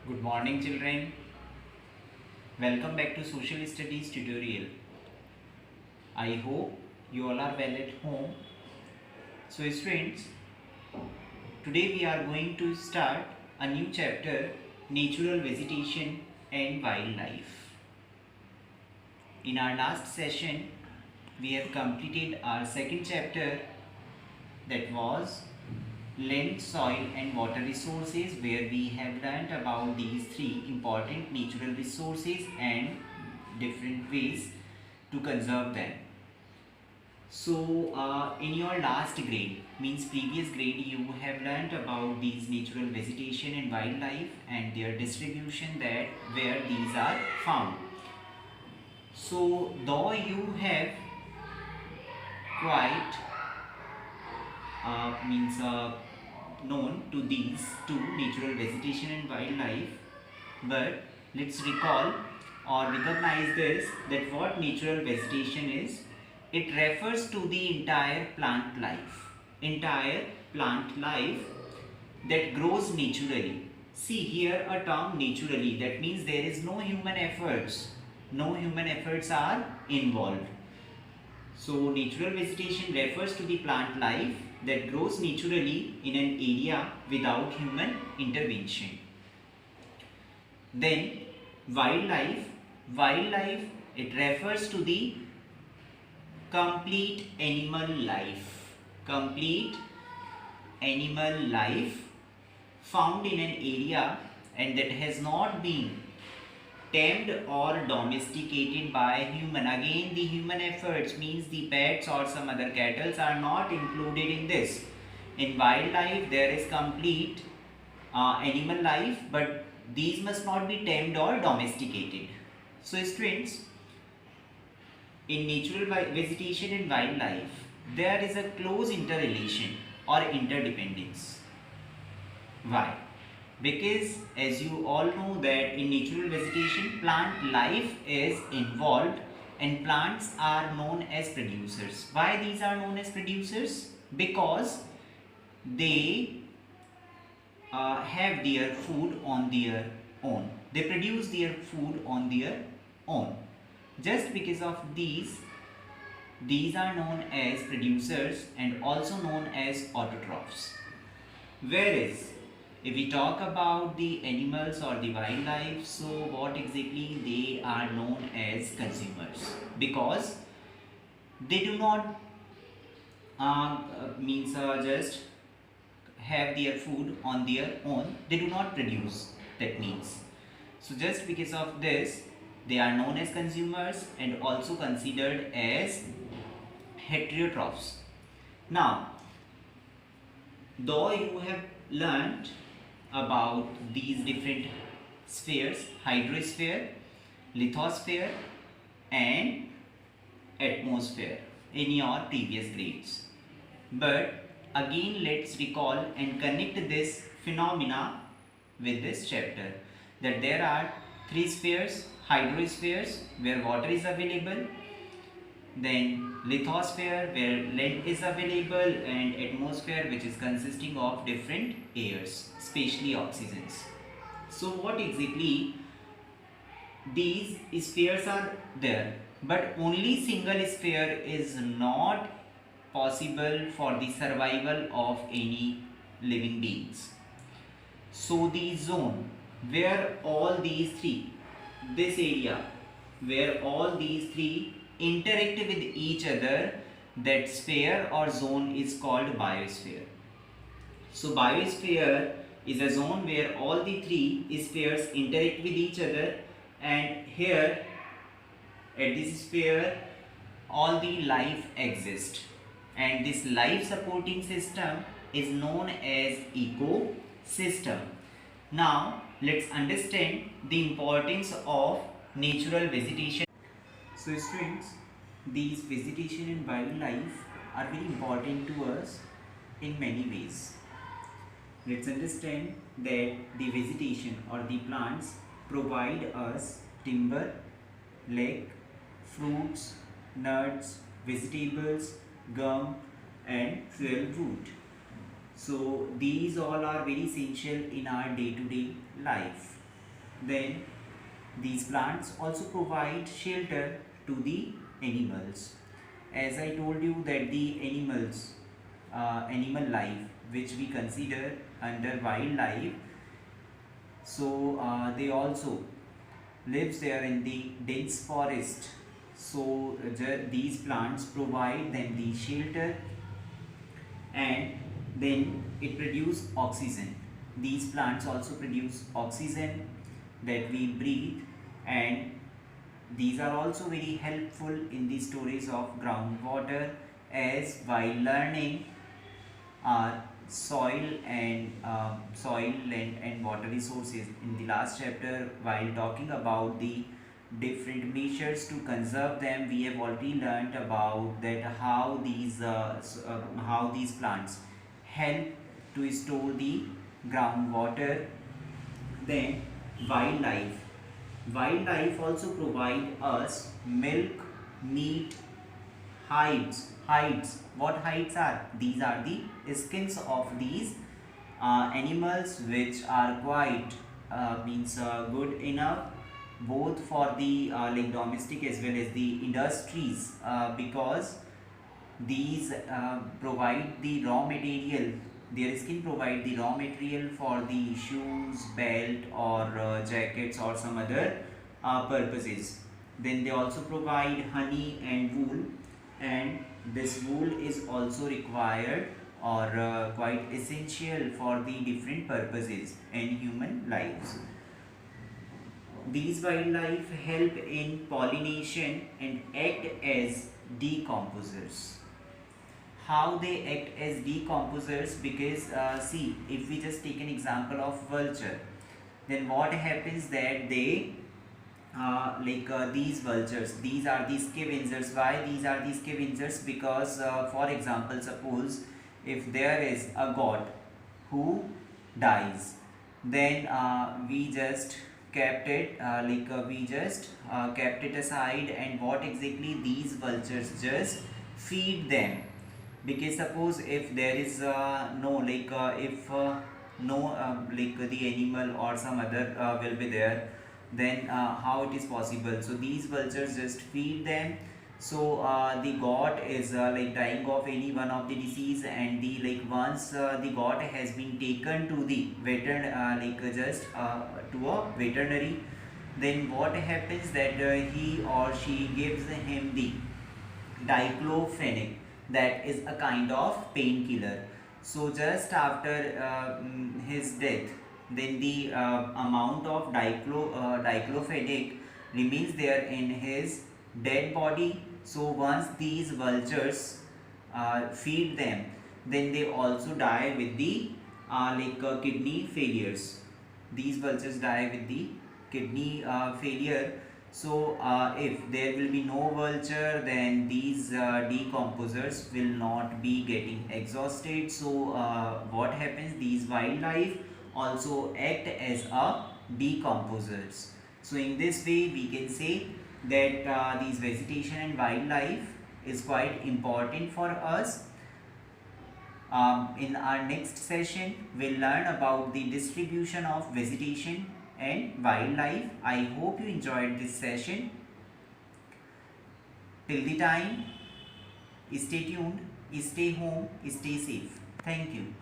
Good morning children. Welcome back to Social Studies tutorial. I hope you all are well at home. So students, today we are going to start a new chapter, Natural Vegetation and Wildlife. In our last session, we have completed our second chapter, that was land, soil and water resources, where we have learnt about these three important natural resources and different ways to conserve them. So in your last grade, means previous grade, you have learnt about these natural vegetation and wildlife and their distribution, that where these are found. So though you have quite known to these two, natural vegetation and wildlife, but let's recall or recognize this, that what natural vegetation is. It refers to the entire plant life that grows naturally. See here a term naturally, that means there is no human efforts are involved. So natural vegetation refers to the plant life that grows naturally in an area without human intervention. Then wildlife, it refers to the complete animal life found in an area and that has not been tamed or domesticated by human. Again, the human efforts, means the pets or some other cattle are not included in this. In wildlife there is complete animal life, but these must not be tamed or domesticated. So students, in natural vegetation and wildlife, there is a close interrelation or interdependence. Why? Because as you all know that in natural vegetation, plant life is involved and plants are known as producers. Why these are known as producers? Because they have their food on their own. They produce their food on their own. Just because of these are known as producers and also known as autotrophs. Whereas if we talk about the animals or the wildlife, so what exactly they are known as consumers, because they do not just have their food on their own, they do not produce, that means. So just because of this, they are known as consumers and also considered as heterotrophs. Now, though you have learnt about these different spheres, hydrosphere, lithosphere and atmosphere, in your previous grades, but again let's recall and connect this phenomena with this chapter, that there are three spheres: hydrospheres where water is available, then lithosphere where lead is available, and atmosphere which is consisting of different airs, especially oxygens. So what exactly these spheres are there, but only single sphere is not possible for the survival of any living beings. So the zone where all these three, this area where all these three interact with each other, that sphere or zone is called biosphere. So biosphere is a zone where all the three spheres interact with each other, and here at this sphere all the life exists, and this life supporting system is known as ecosystem. Now let's understand the importance of natural vegetation. So students, these vegetation and wildlife are very important to us in many ways. Let's understand that the vegetation or the plants provide us timber, like fruits, nuts, vegetables, gum and fuel wood. So these all are very essential in our day-to-day life. Then these plants also provide shelter to the animals. As I told you that the animals, animal life which we consider under wildlife, so they also lives there in the dense forest. So these plants provide them the shelter, and then it produce oxygen. These plants also produce oxygen that we breathe, and these are also very helpful in the storage of groundwater, as while learning our soil and water resources in the last chapter, while talking about the different measures to conserve them, we have already learnt about that how these plants help to store the groundwater. Then wildlife. Wildlife also provide us milk, meat, hides. What hides are? These are the skins of these animals, which are quite means good enough both for the like domestic as well as the industries, because these provide the raw material. Their skin provide the raw material for the shoes, belt, or jackets, or some other purposes. Then they also provide honey and wool, and this wool is also required or quite essential for the different purposes in human lives. These wildlife help in pollination and act as decomposers. How they act as decomposers? Because see, if we just take an example of vulture, then what happens that they these vultures, these are the scavengers. Why these are the scavengers? Because for example, suppose if there is a god who dies, then we just kept it we just kept it aside, and what exactly these vultures just feed them. Because suppose if there is no if no the animal or some other will be there, then how it is possible? So these vultures just feed them. So the goat is dying of any one of the disease, and the once the goat has been taken to the to a veterinary, then what happens that he or she gives him the diclofenac, that is a kind of painkiller. So just after his death, then the amount of diclofenac remains there in his dead body. So once these vultures feed them, then they also die with the kidney failures. These vultures die with the kidney failure. So if there will be no vulture, then these decomposers will not be getting exhausted. So what happens? These wildlife also act as a decomposers. So in this way we can say that these vegetation and wildlife is quite important for us. In our next session, we'll learn about the distribution of vegetation and wildlife. I hope you enjoyed this session. Till the time, stay tuned, stay home, stay safe. Thank you.